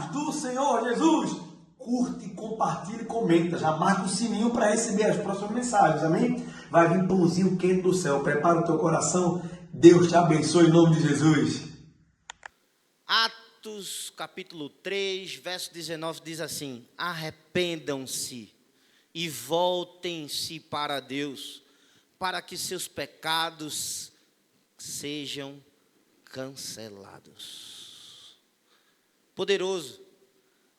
paz do Senhor Jesus. Curte, compartilha e comenta. Já marca o sininho para receber as próximas mensagens, amém? Vai vir pãozinho quente do céu. Prepara o teu coração. Deus te abençoe em nome de Jesus. Atos capítulo 3, verso 19 diz assim: arrependam-se e voltem-se para Deus, para que seus pecados sejam cancelados. Poderoso.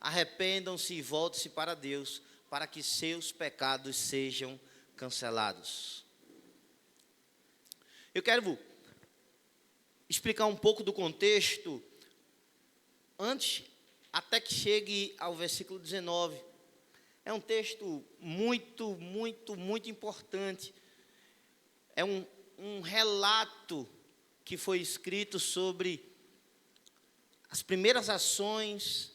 Arrependam-se e voltem-se para Deus, para que seus pecados sejam cancelados. Eu quero explicar um pouco do contexto antes, até que chegue ao versículo 19. É um texto muito importante. É um relato que foi escrito sobre as primeiras ações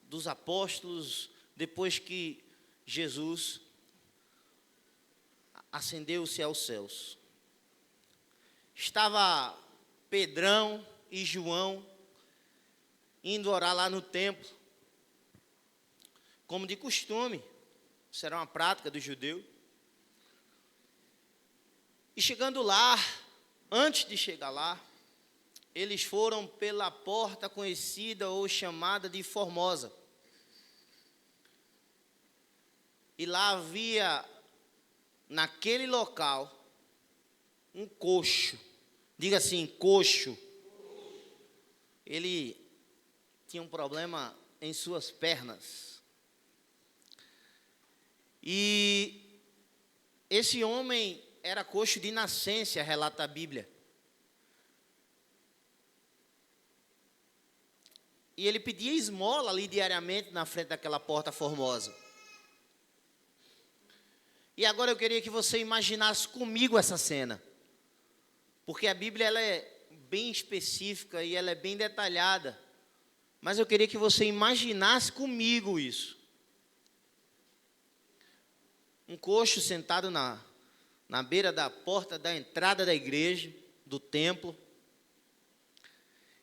dos apóstolos depois que Jesus ascendeu-se aos céus. Estava Pedrão e João indo orar lá no templo, como de costume. Isso era uma prática do judeu. E chegando lá, antes de chegar lá, eles foram pela porta conhecida ou chamada de Formosa. E lá havia, naquele local, um coxo. Diga assim, coxo. Ele tinha um problema em suas pernas. E esse homem era coxo de nascença, relata a Bíblia. E ele pedia esmola ali diariamente na frente daquela porta formosa. E agora eu queria que você imaginasse comigo essa cena. Porque a Bíblia ela é bem específica e ela é bem detalhada. Mas eu queria que você imaginasse comigo isso. Um coxo sentado na beira da porta da entrada da igreja, do templo.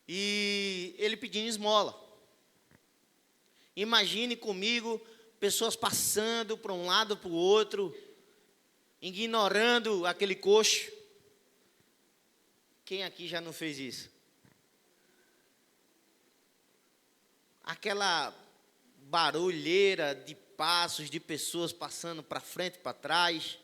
E ele pedindo esmola. Imagine comigo pessoas passando para um lado para o outro, ignorando aquele coxo. Quem aqui já não fez isso? Aquela barulheira de passos, de pessoas passando para frente e para trás.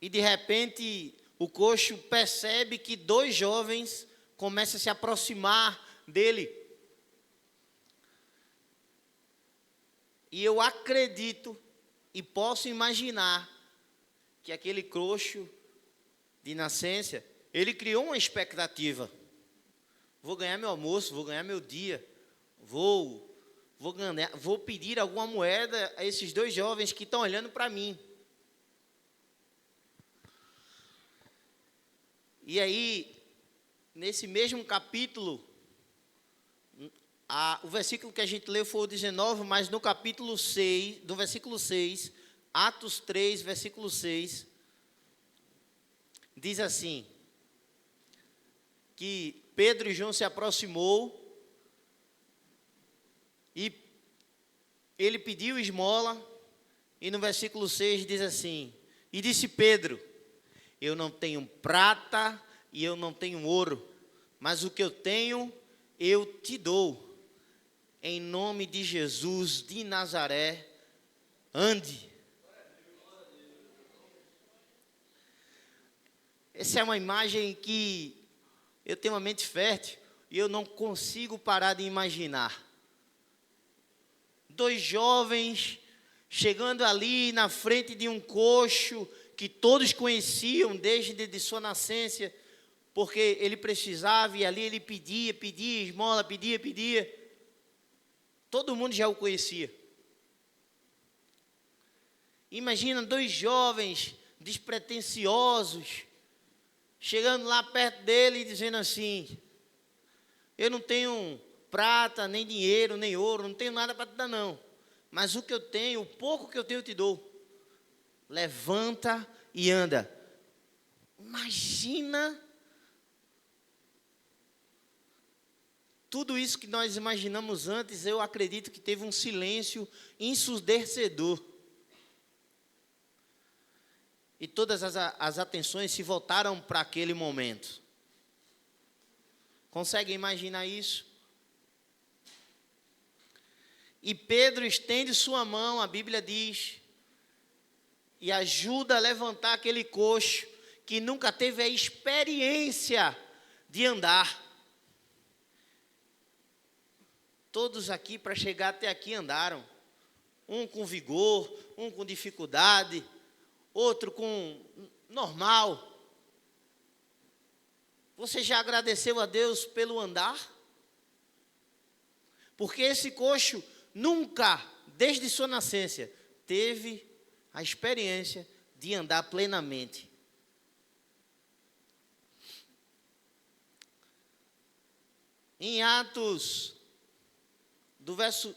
E de repente o coxo percebe que dois jovens começam a se aproximar dele. E eu acredito e posso imaginar que aquele coxo de nascença, ele criou uma expectativa. Vou ganhar meu almoço, vou ganhar meu dia, vou pedir alguma moeda a esses dois jovens que estão olhando para mim. E aí, nesse mesmo capítulo, o versículo que a gente leu foi o 19, mas no capítulo 6, do versículo 6, Atos 3, versículo 6, diz assim, que Pedro e João se aproximou e ele pediu esmola, e no versículo 6 diz assim, e disse Pedro, eu não tenho prata e eu não tenho ouro, mas o que eu tenho eu te dou. Em nome de Jesus de Nazaré, ande. Essa é uma imagem que eu tenho uma mente fértil e eu não consigo parar de imaginar. Dois jovens chegando ali na frente de um coxo que todos conheciam desde de sua nascença, porque ele precisava e ali ele pedia esmola, pedia. Todo mundo já o conhecia. Imagina dois jovens despretensiosos chegando lá perto dele e dizendo assim, eu não tenho prata, nem dinheiro, nem ouro, não tenho nada para te dar não, mas o que eu tenho, o pouco que eu tenho eu te dou. Levanta e anda. Imagina tudo isso que nós imaginamos antes, eu acredito que teve um silêncio ensurdecedor. E todas as atenções se voltaram para aquele momento. Consegue imaginar isso? E Pedro estende sua mão, a Bíblia diz, e ajuda a levantar aquele coxo que nunca teve a experiência de andar. Todos aqui, para chegar até aqui, andaram. Um com vigor, um com dificuldade, outro com normal. Você já agradeceu a Deus pelo andar? Porque esse coxo nunca, desde sua nascença, teve a experiência de andar plenamente. Em Atos,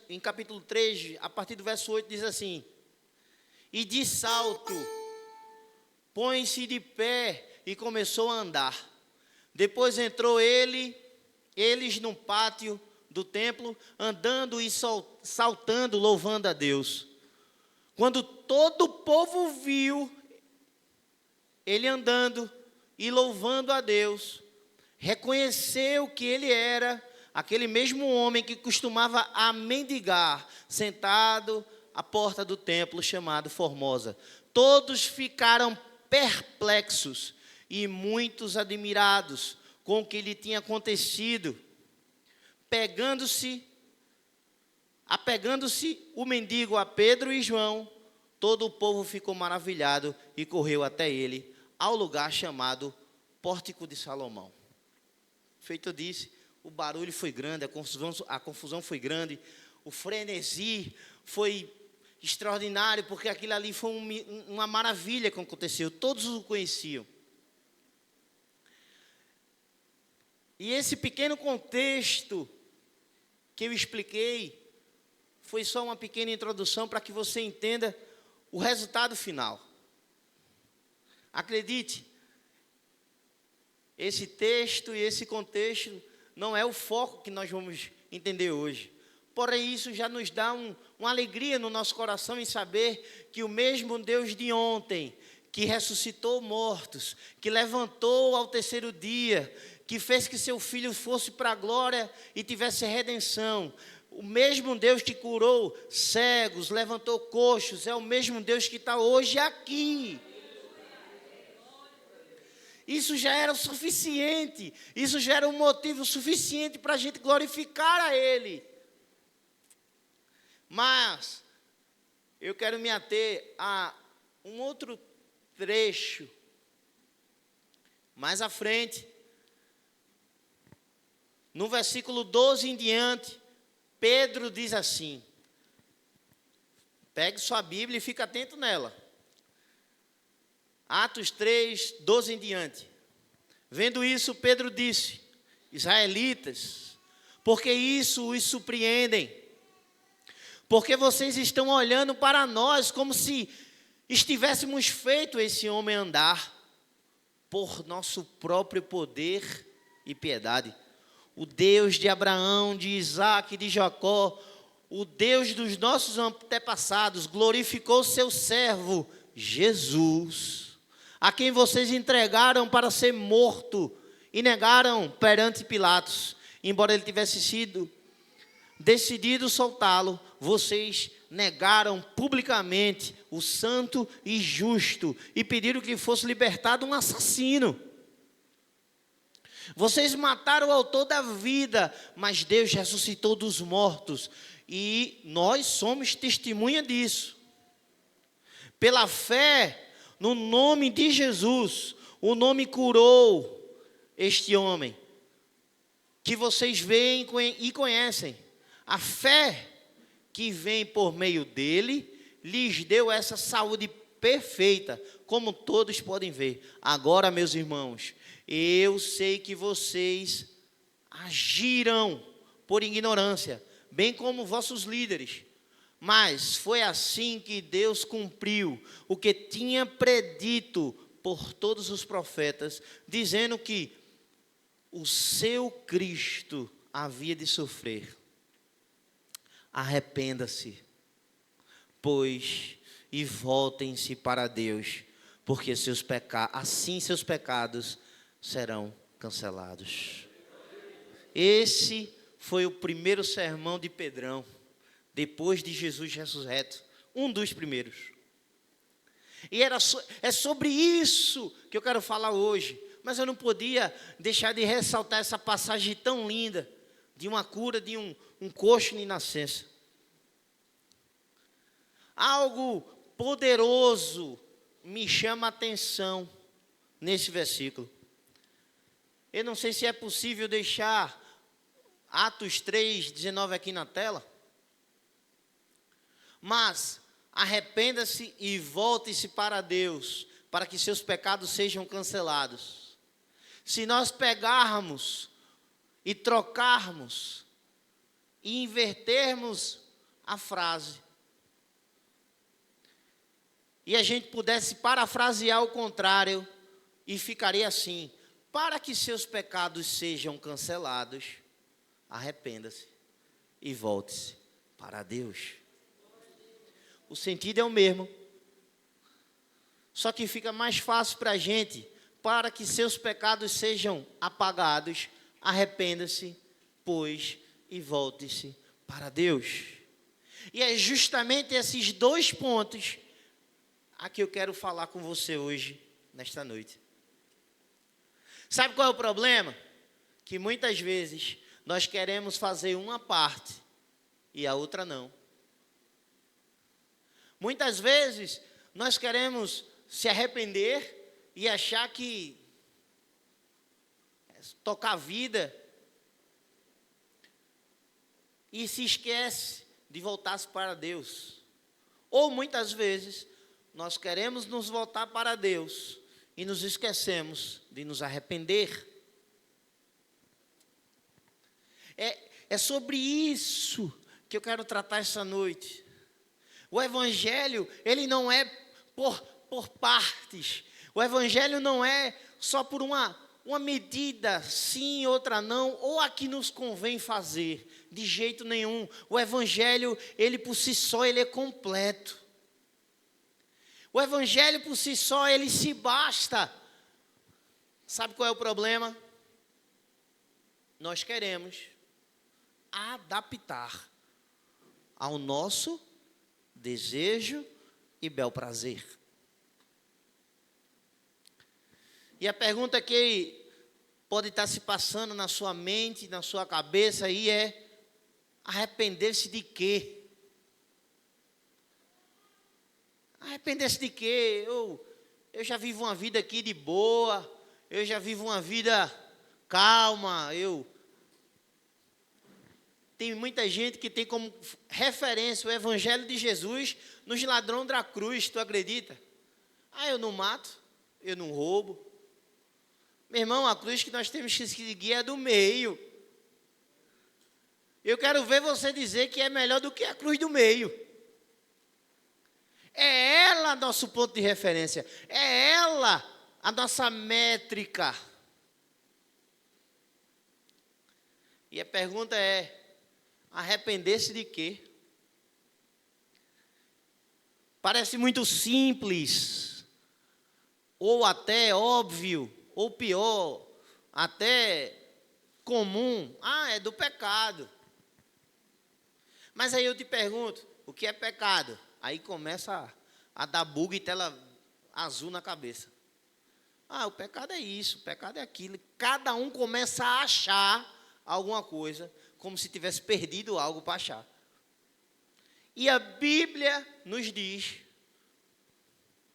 em capítulo 3, a partir do verso 8, diz assim: e de salto, põe-se de pé e começou a andar. Depois entrou eles no pátio do templo, andando e saltando, louvando a Deus. Quando todo o povo viu ele andando e louvando a Deus, reconheceu que ele era aquele mesmo homem que costumava a mendigar, sentado à porta do templo chamado Formosa. Todos ficaram perplexos e muitos admirados com o que lhe tinha acontecido. Apegando-se o mendigo a Pedro e João, todo o povo ficou maravilhado e correu até ele, ao lugar chamado Pórtico de Salomão. Feito eu disse, o barulho foi grande, a confusão foi grande, o frenesi foi extraordinário, porque aquilo ali foi uma maravilha que aconteceu, todos o conheciam. E esse pequeno contexto que eu expliquei foi só uma pequena introdução para que você entenda o resultado final. Acredite, esse texto e esse contexto não é o foco que nós vamos entender hoje. Porém, isso já nos dá uma alegria no nosso coração em saber que o mesmo Deus de ontem, que ressuscitou mortos, que levantou ao terceiro dia, que fez que seu filho fosse para a glória e tivesse redenção, o mesmo Deus que curou cegos, levantou coxos, é o mesmo Deus que está hoje aqui. Isso já era o suficiente, isso já era um motivo suficiente para a gente glorificar a Ele. Mas eu quero me ater a um outro trecho mais à frente. No versículo 12 em diante, Pedro diz assim, pegue sua Bíblia e fique atento nela. Atos 3, 12 em diante. Vendo isso, Pedro disse: israelitas, porque isso os surpreendem? Porque vocês estão olhando para nós como se estivéssemos feito esse homem andar por nosso próprio poder e piedade. O Deus de Abraão, de Isaac e de Jacó, o Deus dos nossos antepassados, glorificou seu servo, Jesus, a quem vocês entregaram para ser morto e negaram perante Pilatos. Embora ele tivesse sido decidido soltá-lo, vocês negaram publicamente o santo e justo e pediram que fosse libertado um assassino. Vocês mataram o autor da vida, mas Deus ressuscitou dos mortos. E nós somos testemunha disso. Pela fé no nome de Jesus, o nome curou este homem, que vocês veem e conhecem. A fé que vem por meio dele, lhes deu essa saúde perfeita, como todos podem ver. Agora, meus irmãos, eu sei que vocês agiram por ignorância, bem como vossos líderes. Mas foi assim que Deus cumpriu o que tinha predito por todos os profetas, dizendo que o seu Cristo havia de sofrer. Arrependa-se, pois, e voltem-se para Deus, porque assim seus pecados serão cancelados. Esse foi o primeiro sermão de Pedrão, depois de Jesus ressurreto, um dos primeiros. E é sobre isso que eu quero falar hoje, mas eu não podia deixar de ressaltar essa passagem tão linda, de uma cura de um coxo de nascença. Algo poderoso me chama a atenção nesse versículo. Eu não sei se é possível deixar Atos 3:19 aqui na tela. Mas arrependa-se e volte-se para Deus, para que seus pecados sejam cancelados. Se nós pegarmos e trocarmos e invertermos a frase, e a gente pudesse parafrasear o contrário, e ficaria assim: para que seus pecados sejam cancelados, arrependa-se e volte-se para Deus. O sentido é o mesmo, só que fica mais fácil para a gente: para que seus pecados sejam apagados, arrependa-se, pois, e volte-se para Deus. E é justamente esses dois pontos a que eu quero falar com você hoje, nesta noite. Sabe qual é o problema? Que muitas vezes nós queremos fazer uma parte e a outra não. Muitas vezes nós queremos se arrepender e achar que tocar a vida, e se esquece de voltar-se para Deus. Ou muitas vezes nós queremos nos voltar para Deus e nos esquecemos de nos arrepender. É sobre isso que eu quero tratar essa noite. O Evangelho, ele não é por partes. O Evangelho não é só por uma medida, sim, outra não, ou a que nos convém fazer. De jeito nenhum. O Evangelho, ele por si só, ele é completo. O Evangelho por si só, ele se basta. Sabe qual é o problema? Nós queremos adaptar ao nosso desejo e bel prazer. E a pergunta que pode estar se passando na sua mente, na sua cabeça aí é: arrepender-se de quê? Arrepender-se de quê? Eu já vivo uma vida aqui de boa, eu já vivo uma vida calma, Tem muita gente que tem como referência o Evangelho de Jesus nos ladrões da cruz, tu acredita? Eu não mato, eu não roubo. Meu irmão, a cruz que nós temos que seguir é do meio. Eu quero ver você dizer que é melhor do que a cruz do meio. É ela nosso ponto de referência. É ela a nossa métrica. E a pergunta é: arrepender-se de quê? Parece muito simples, ou até óbvio, ou pior, até comum. É do pecado. Mas aí eu te pergunto: o que é pecado? Aí começa a dar bug e tela azul na cabeça. O pecado é isso, o pecado é aquilo. Cada um começa a achar alguma coisa, como se tivesse perdido algo para achar. E a Bíblia nos diz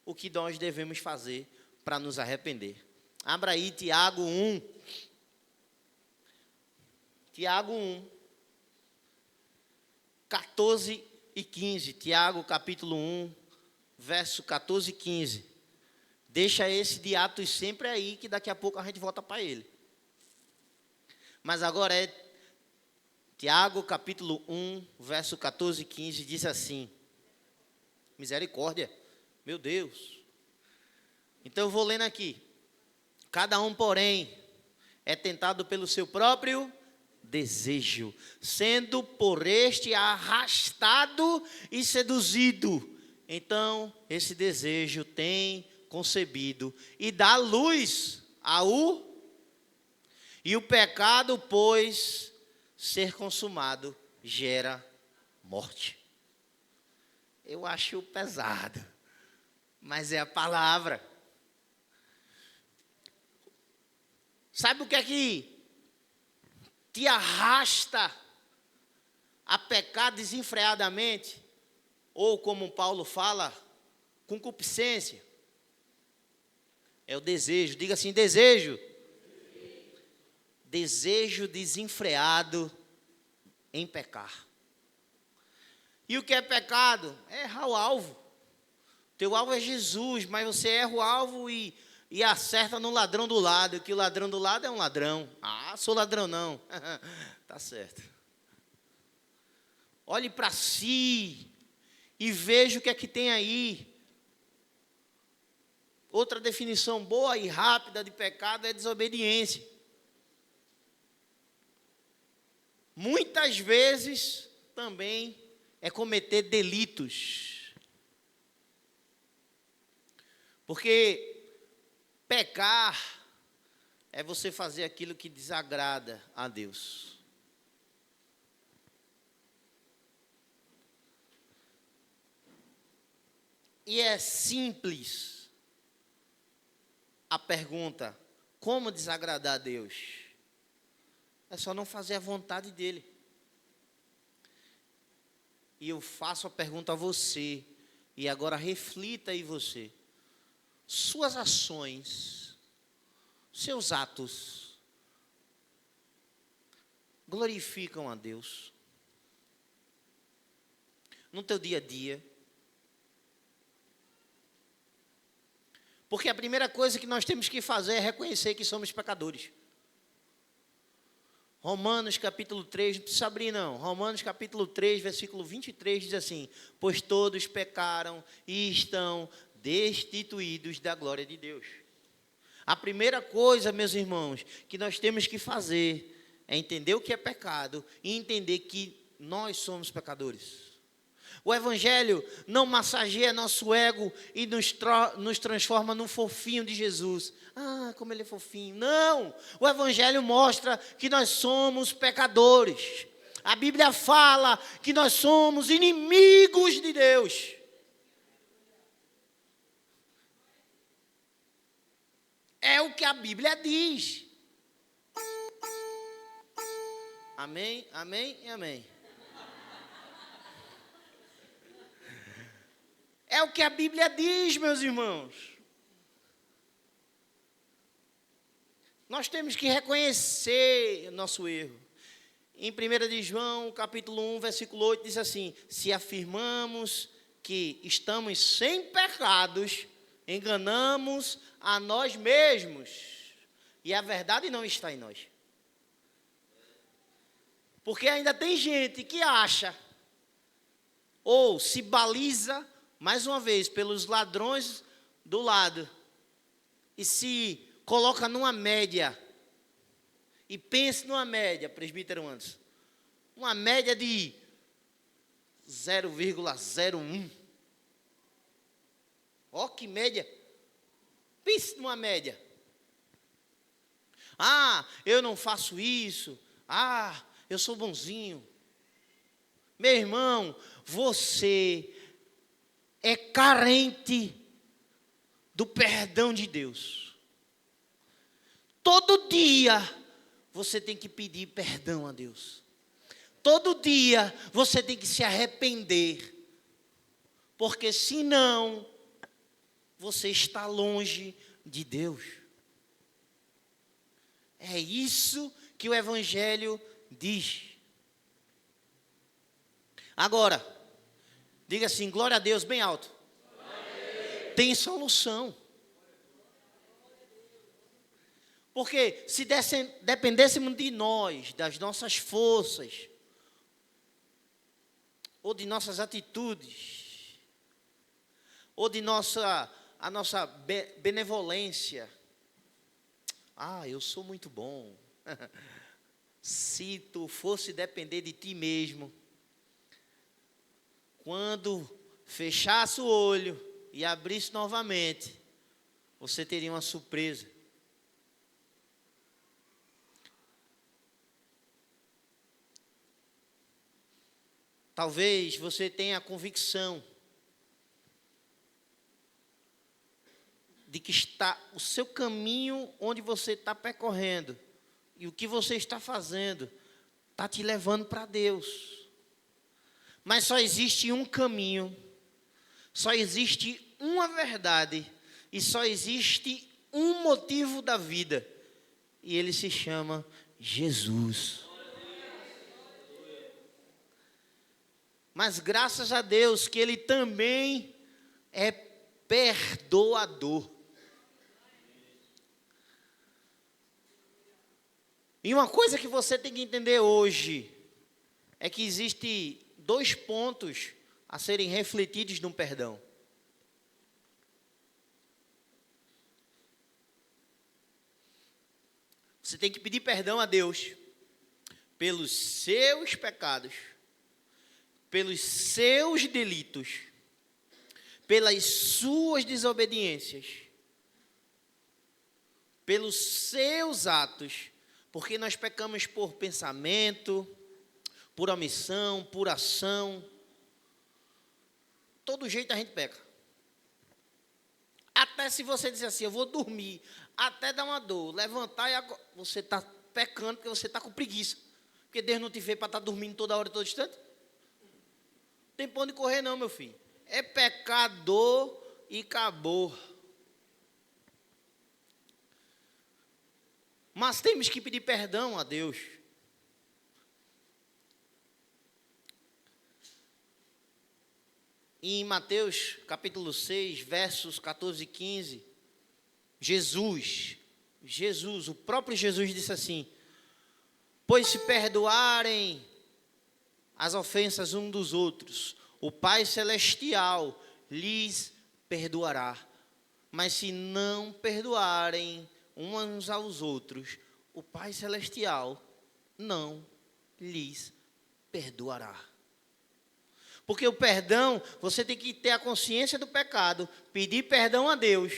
o que nós devemos fazer para nos arrepender. Abra aí Tiago 1. Tiago 1, 14 e 15. Tiago capítulo 1, verso 14 e 15. Deixa esse de Atos sempre aí, que daqui a pouco a gente volta para ele. Mas agora é Tiago capítulo 1, verso 14 e 15, diz assim: misericórdia, meu Deus. Então eu vou lendo aqui. Cada um, porém, é tentado pelo seu próprio desejo, sendo por este arrastado e seduzido. Então, esse desejo tem concebido e dá luz ao... E o pecado, pois, ser consumado, gera morte. Eu acho pesado, mas é a palavra. Sabe o que é que te arrasta a pecar desenfreadamente? Ou como Paulo fala, concupiscência. É o desejo, diga assim, desejo. Desejo desenfreado em pecar. E o que é pecado? É errar o alvo. Teu alvo é Jesus, mas você erra o alvo e acerta no ladrão do lado, que o ladrão do lado é um ladrão. Ah, sou ladrão não. Tá certo. Olhe para si e veja o que é que tem aí. Outra definição boa e rápida de pecado é desobediência. Muitas vezes também é cometer delitos. Porque pecar é você fazer aquilo que desagrada a Deus. E é simples a pergunta: como desagradar a Deus? É só não fazer a vontade dele. E eu faço a pergunta a você, e agora reflita aí você. Suas ações, seus atos, glorificam a Deus? No teu dia a dia? Porque a primeira coisa que nós temos que fazer é reconhecer que somos pecadores. Romanos capítulo 3, não precisa abrir não. Romanos capítulo 3, versículo 23 diz assim: pois todos pecaram e estão destituídos da glória de Deus. A primeira coisa, meus irmãos, que nós temos que fazer é entender o que é pecado e entender que nós somos pecadores. O Evangelho não massageia nosso ego e nos transforma num fofinho de Jesus. Ah, como ele é fofinho. Não! O Evangelho mostra que nós somos pecadores. A Bíblia fala que nós somos inimigos de Deus. É o que a Bíblia diz. Amém, amém e amém. É o que a Bíblia diz, meus irmãos. Nós temos que reconhecer o nosso erro. Em 1 de João, capítulo 1, versículo 8, diz assim: se afirmamos que estamos sem pecados, enganamos a nós mesmos, e a verdade não está em nós. Porque ainda tem gente que acha, ou se baliza, mais uma vez, pelos ladrões do lado, e se coloca numa média, e pense numa média, presbítero Anderson, uma média de 0,01. Ó, que média. Pense numa média. Ah, eu não faço isso. Ah, eu sou bonzinho. Meu irmão, você é carente do perdão de Deus. Todo dia você tem que pedir perdão a Deus. Todo dia você tem que se arrepender. Porque senão você está longe de Deus. É isso que o Evangelho diz. Agora, diga assim, glória a Deus, bem alto. Tem solução. Porque se dependêssemos de nós, das nossas forças, ou de nossas atitudes, ou de a nossa benevolência. Ah, eu sou muito bom. se tu fosse depender de ti mesmo, quando fechasse o olho e abrisse novamente, você teria uma surpresa. Talvez você tenha a convicção de que está o seu caminho onde você está percorrendo e o que você está fazendo está te levando para Deus. Mas só existe um caminho, só existe uma verdade e só existe um motivo da vida. E ele se chama Jesus. Mas graças a Deus que ele também é perdoador. E uma coisa que você tem que entender hoje é que existe 2 pontos a serem refletidos no perdão. Você tem que pedir perdão a Deus pelos seus pecados, pelos seus delitos, pelas suas desobediências, pelos seus atos, porque nós pecamos por pensamento, por omissão, por ação. Todo jeito a gente peca. Até se você dizer assim, eu vou dormir, até dar uma dor, levantar e você está pecando porque você está com preguiça. Porque Deus não te fez para estar dormindo toda hora, todo instante. Não tem pra onde correr não, meu filho. É pecador e acabou. Mas temos que pedir perdão a Deus. Em Mateus capítulo 6, versos 14 e 15, Jesus, o próprio Jesus disse assim: pois se perdoarem as ofensas uns dos outros, o Pai Celestial lhes perdoará. Mas se não perdoarem uns aos outros, o Pai Celestial não lhes perdoará. Porque o perdão, você tem que ter a consciência do pecado, pedir perdão a Deus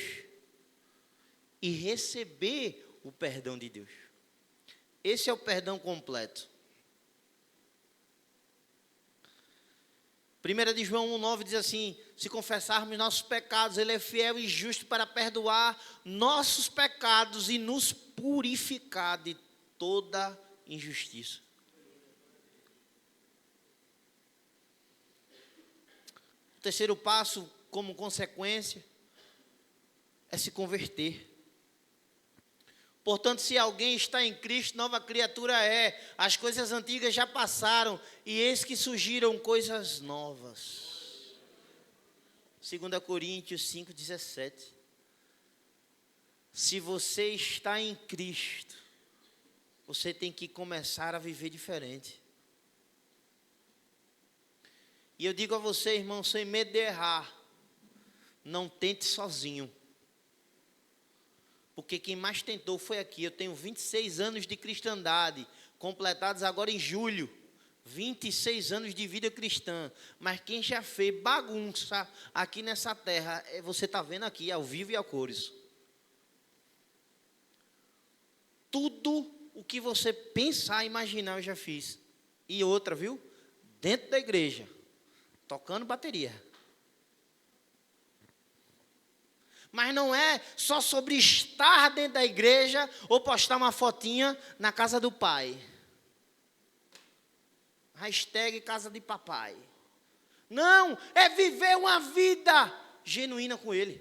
e receber o perdão de Deus. Esse é o perdão completo. 1 de João 1,9 diz assim: se confessarmos nossos pecados, Ele é fiel e justo para perdoar nossos pecados e nos purificar de toda injustiça. O terceiro passo, como consequência, é se converter. Portanto, se alguém está em Cristo, nova criatura é. As coisas antigas já passaram e eis que surgiram coisas novas. 2 Coríntios 5,17. Se você está em Cristo, você tem que começar a viver diferente. E eu digo a você, irmão, sem medo de errar, não tente sozinho. Porque quem mais tentou foi aqui. Eu tenho 26 anos de cristandade, completados agora em julho. 26 anos de vida cristã. Mas quem já fez bagunça aqui nessa terra, você está vendo aqui, ao vivo e a cores. Tudo o que você pensar, imaginar, eu já fiz. E outra, viu? Dentro da igreja, tocando bateria. Mas não é só sobre estar dentro da igreja ou postar uma fotinha na casa do pai. Hashtag casa de papai. Não, é viver uma vida genuína com Ele.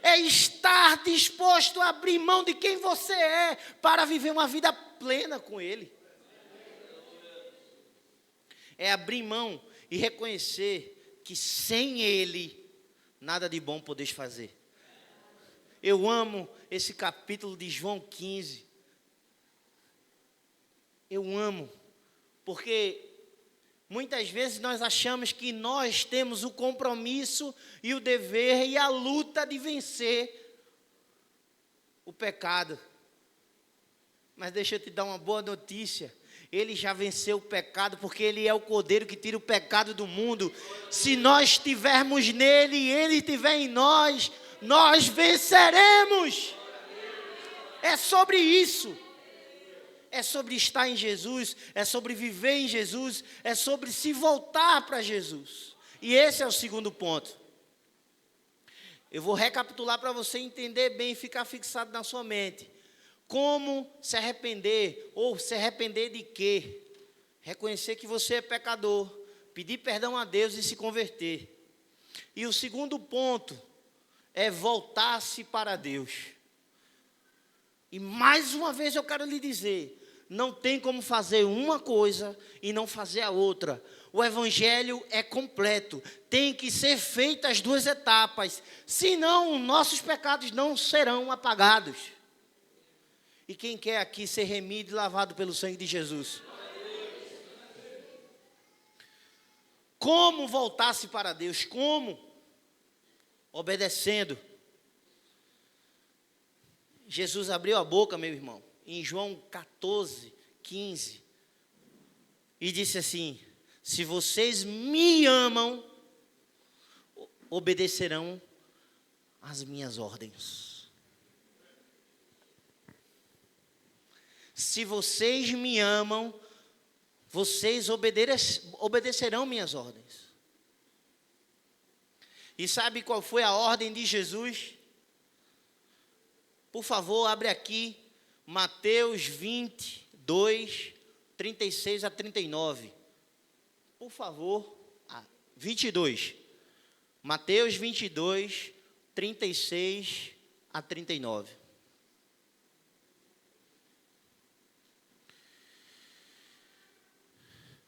É estar disposto a abrir mão de quem você é para viver uma vida plena com Ele. É abrir mão e reconhecer que sem Ele nada de bom podes fazer. Eu amo esse capítulo de João 15. Eu amo, porque muitas vezes nós achamos que nós temos o compromisso e o dever e a luta de vencer o pecado. Mas deixa eu te dar uma boa notícia. Ele já venceu o pecado, porque Ele é o Cordeiro que tira o pecado do mundo. Se nós estivermos nele e Ele estiver em nós, nós venceremos. É sobre isso. É sobre estar em Jesus, é sobre viver em Jesus, é sobre se voltar para Jesus. E esse é o segundo ponto. Eu vou recapitular para você entender bem e ficar fixado na sua mente. Como se arrepender, ou se arrepender de quê? Reconhecer que você é pecador, pedir perdão a Deus e se converter. E o segundo ponto é voltar-se para Deus. E mais uma vez eu quero lhe dizer, não tem como fazer uma coisa e não fazer a outra. O evangelho é completo, tem que ser feitas as duas etapas, senão nossos pecados não serão apagados. E quem quer aqui ser remido e lavado pelo sangue de Jesus? Como voltar-se para Deus? Como? Obedecendo. Jesus abriu a boca, meu irmão, em João 14, 15, e disse assim: se vocês me amam, obedecerão às minhas ordens. Se vocês me amam, vocês obedecerão minhas ordens. E sabe qual foi a ordem de Jesus? Por favor, abre aqui, Mateus 22, 36 a 39. Por favor, 22. Mateus 22, 36 a 39.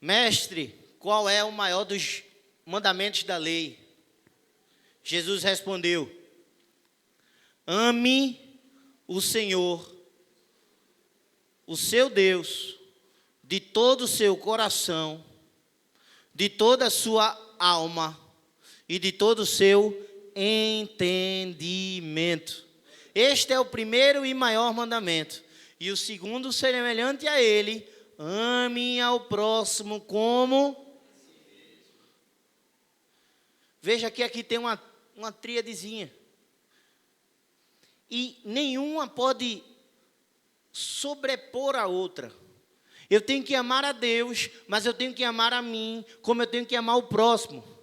Mestre, qual é o maior dos mandamentos da lei? Jesus respondeu: ame o Senhor, o seu Deus, de todo o seu coração, de toda a sua alma e de todo o seu entendimento. Este é o primeiro e maior mandamento. E o segundo, semelhante a ele: ame ao próximo como... Veja que aqui tem uma tríadezinha. E nenhuma pode sobrepor a outra. Eu tenho que amar a Deus, mas eu tenho que amar a mim, como eu tenho que amar o próximo.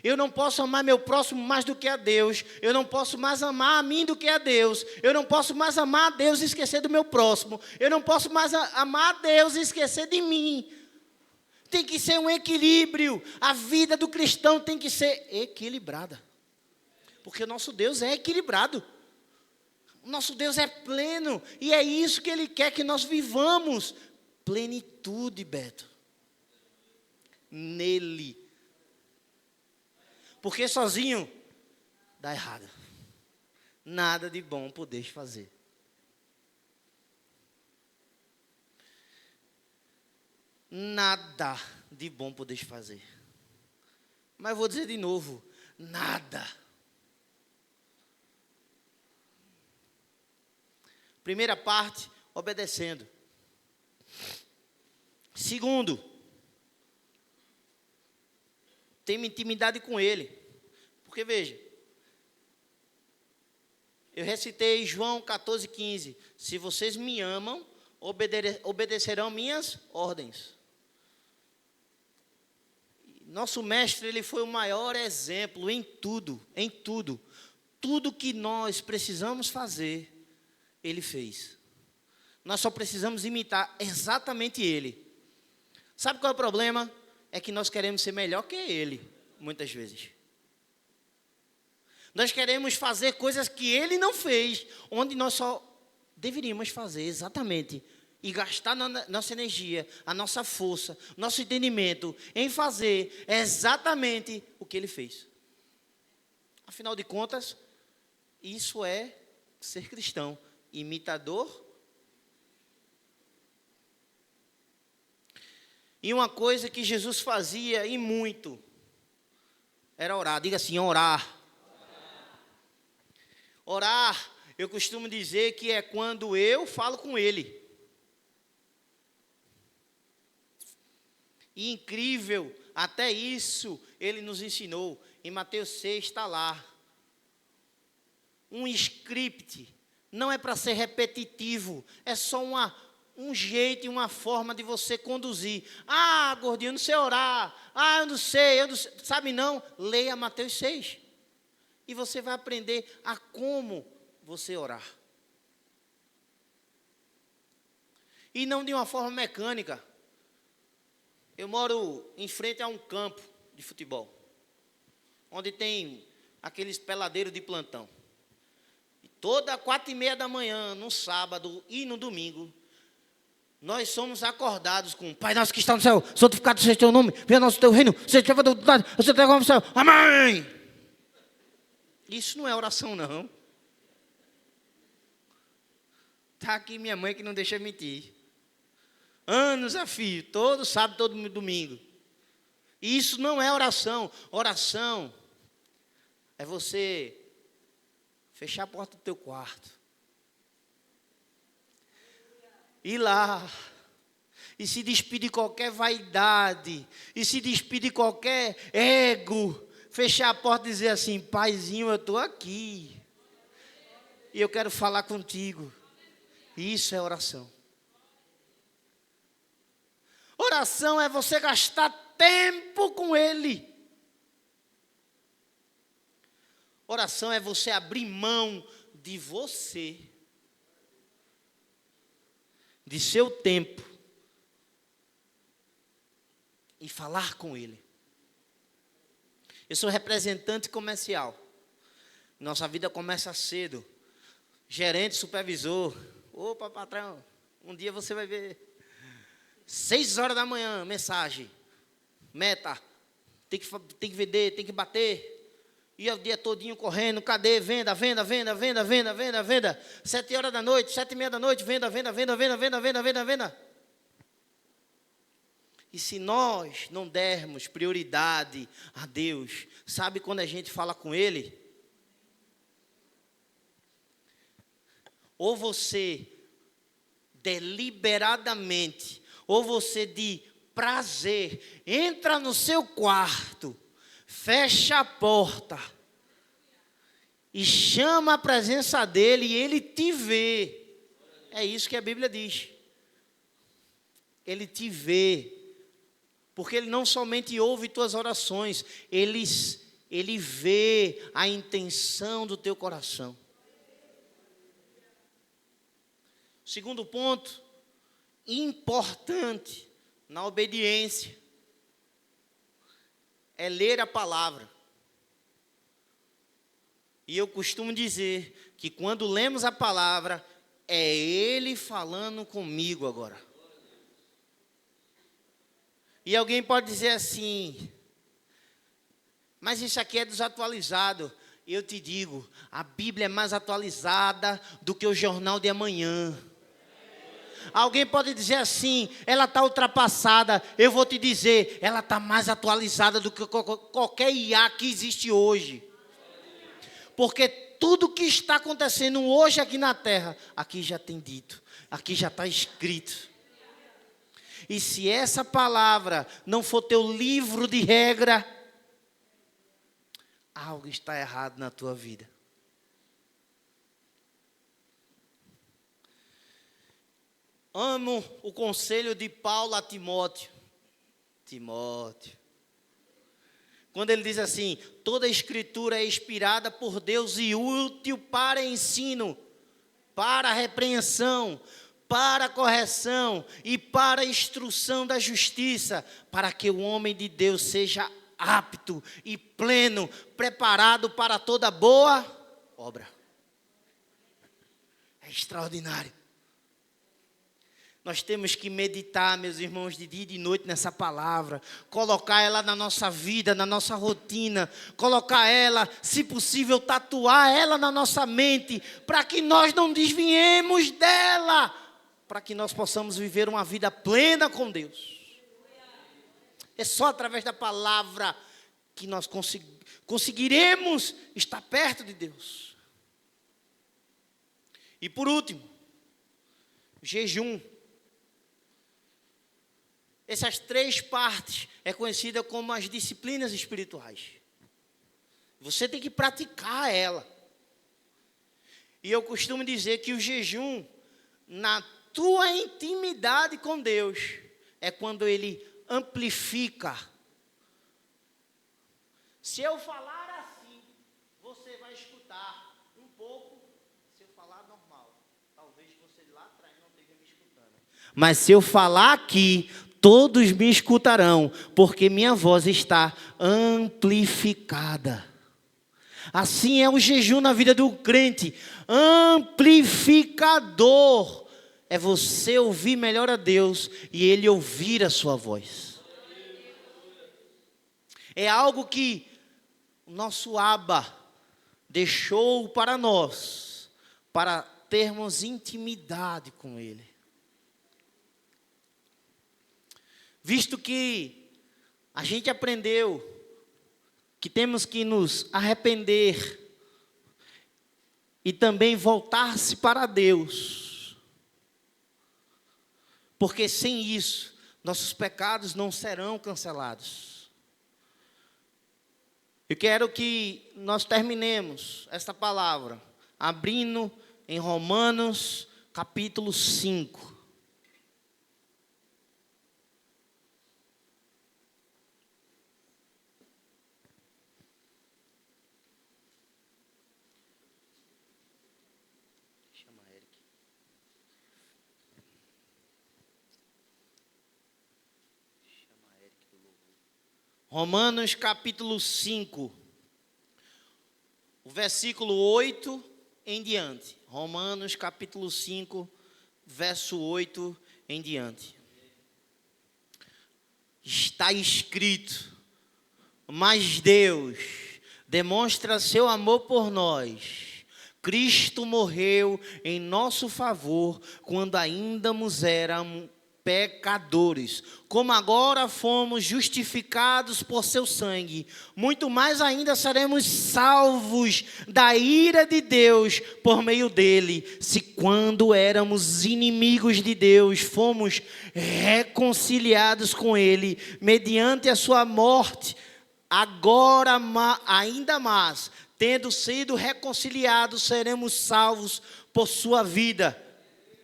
Eu não posso amar meu próximo mais do que a Deus. Eu não posso mais amar a mim do que a Deus. Eu não posso mais amar a Deus e esquecer do meu próximo. Eu não posso mais amar a Deus e esquecer de mim. Tem que ser um equilíbrio. A vida do cristão tem que ser equilibrada. Porque o nosso Deus é equilibrado. O nosso Deus é pleno. E é isso que Ele quer que nós vivamos. Plenitude, Beto. Nele. Porque sozinho dá errado. Nada de bom podeis fazer. Nada de bom podeis fazer. Mas vou dizer de novo, nada. Primeira parte, obedecendo. Segundo, tenha intimidade com Ele. Porque veja, eu recitei João 14, 15. Se vocês me amam, obedecerão minhas ordens. Nosso mestre, ele foi o maior exemplo em tudo, em tudo. Tudo que nós precisamos fazer, ele fez. Nós só precisamos imitar exatamente ele. Sabe qual é o problema? É que nós queremos ser melhor que ele, muitas vezes. Nós queremos fazer coisas que ele não fez, onde nós só deveríamos fazer exatamente. E gastar nossa energia, a nossa força, nosso entendimento em fazer exatamente o que ele fez. Afinal de contas, isso é ser cristão, imitador. E uma coisa que Jesus fazia e muito, era orar. Diga assim, orar. Orar, eu costumo dizer que é quando eu falo com Ele. E incrível, até isso ele nos ensinou. Em Mateus 6 está lá. Um script. Não é para ser repetitivo. É só um jeito e uma forma de você conduzir. Ah, gordinho, eu não sei orar. Ah, eu não sei. Sabe não? Leia Mateus 6. E você vai aprender a como você orar. E não de uma forma mecânica. Eu moro em frente a um campo de futebol, onde tem aqueles peladeiros de plantão. E toda 4:30 da manhã, no sábado e no domingo, nós somos acordados com: Pai nosso que está no céu, santificado seja o teu nome, venha nosso teu reino, seja feita a tua vontade, você tem como no céu. Amém! Isso não é oração, não. Está aqui minha mãe que não deixa mentir. Anos a fio, todo sábado, todo domingo. E isso não é oração. Oração é você fechar a porta do teu quarto, ir lá e se despir de qualquer vaidade, e se despir de qualquer ego, fechar a porta e dizer assim: Paizinho, eu estou aqui, e eu quero falar contigo. Isso é oração. Oração é você gastar tempo com Ele. Oração é você abrir mão de você, de seu tempo, e falar com Ele. Eu sou representante comercial. Nossa vida começa cedo. Gerente, supervisor. Opa, patrão, um dia você vai ver. 6 horas da manhã, mensagem. Meta. Tem que vender, tem que bater. E o dia todinho correndo, cadê? Venda. 7 horas da noite, 7:30 da noite, venda. E se nós não dermos prioridade a Deus, sabe quando a gente fala com Ele? Ou você deliberadamente, ou você de prazer, entra no seu quarto, fecha a porta e chama a presença dele e ele te vê. É isso que a Bíblia diz. Ele te vê. Porque ele não somente ouve tuas orações, ele vê a intenção do teu coração. Segundo ponto, importante na obediência, é ler a palavra. E eu costumo dizer que quando lemos a palavra, é Ele falando comigo agora. E alguém pode dizer assim: mas isso aqui é desatualizado. Eu te digo, a Bíblia é mais atualizada do que o jornal de amanhã. Alguém pode dizer assim: ela está ultrapassada. Eu vou te dizer, ela está mais atualizada do que qualquer IA que existe hoje. Porque tudo que está acontecendo hoje aqui na terra, aqui já tem dito, aqui já está escrito. E se essa palavra não for teu livro de regra, algo está errado na tua vida. Amo o conselho de Paulo a Timóteo. Quando ele diz assim: toda a escritura é inspirada por Deus e útil para ensino, para repreensão, para correção e para instrução da justiça, para que o homem de Deus seja apto e pleno, preparado para toda boa obra. É extraordinário. Nós temos que meditar, meus irmãos, de dia e de noite nessa palavra, colocar ela na nossa vida, na nossa rotina, colocar ela, se possível, tatuar ela na nossa mente, para que nós não desviemos dela, para que nós possamos viver uma vida plena com Deus. É só através da palavra que nós conseguiremos estar perto de Deus. E por último, jejum. Essas 3 partes é conhecida como as disciplinas espirituais. Você tem que praticar ela. E eu costumo dizer que o jejum, na tua intimidade com Deus, é quando Ele amplifica. Se eu falar assim, você vai escutar um pouco. Se eu falar normal, talvez você lá atrás não esteja me escutando. Mas se eu falar aqui, todos me escutarão, porque minha voz está amplificada. Assim é o jejum na vida do crente, amplificador. É você ouvir melhor a Deus e Ele ouvir a sua voz. É algo que o nosso Abba deixou para nós, para termos intimidade com Ele. Visto que a gente aprendeu que temos que nos arrepender e também voltar-se para Deus, porque sem isso, nossos pecados não serão cancelados. Eu quero que nós terminemos esta palavra, abrindo em Romanos capítulo 5. Romanos capítulo 5, o versículo 8 em diante. Romanos capítulo 5, verso 8 em diante. Está escrito: mas Deus demonstra seu amor por nós. Cristo morreu em nosso favor quando ainda éramos pecadores. Como agora fomos justificados por seu sangue, muito mais ainda seremos salvos da ira de Deus por meio dele. Se quando éramos inimigos de Deus, fomos reconciliados com ele mediante a sua morte, agora ainda mais, tendo sido reconciliados, seremos salvos por sua vida.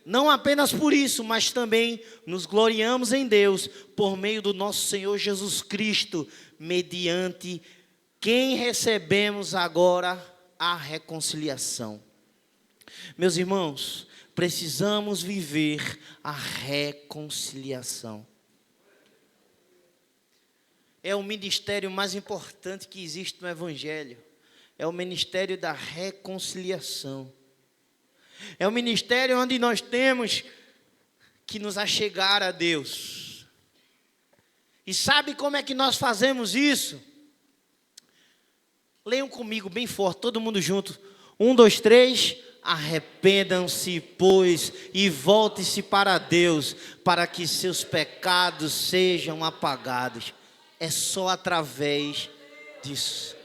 Não apenas por isso, mas também nos gloriamos em Deus, por meio do nosso Senhor Jesus Cristo, mediante quem recebemos agora a reconciliação. Meus irmãos, precisamos viver a reconciliação. É o ministério mais importante que existe no Evangelho. É o ministério da reconciliação. É um ministério onde nós temos que nos achegar a Deus. E sabe como é que nós fazemos isso? Leiam comigo bem forte, todo mundo junto. 1, 2, 3. Arrependam-se, pois, e voltem-se para Deus, para que seus pecados sejam apagados. É só através disso.